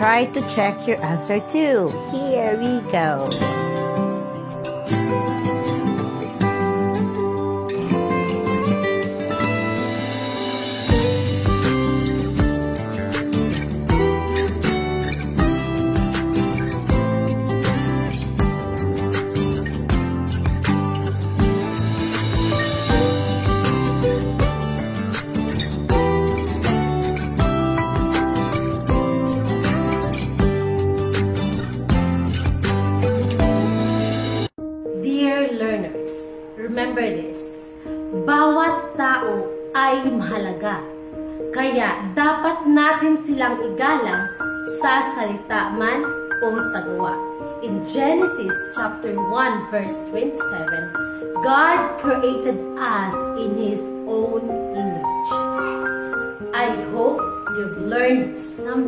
try to check your answer too. Here we go. Remember this, bawat tao ay mahalaga, kaya dapat natin silang igalang sa salita man o sa gawa. In Genesis chapter 1 verse 27, God created us in His own image. I hope you've learned something.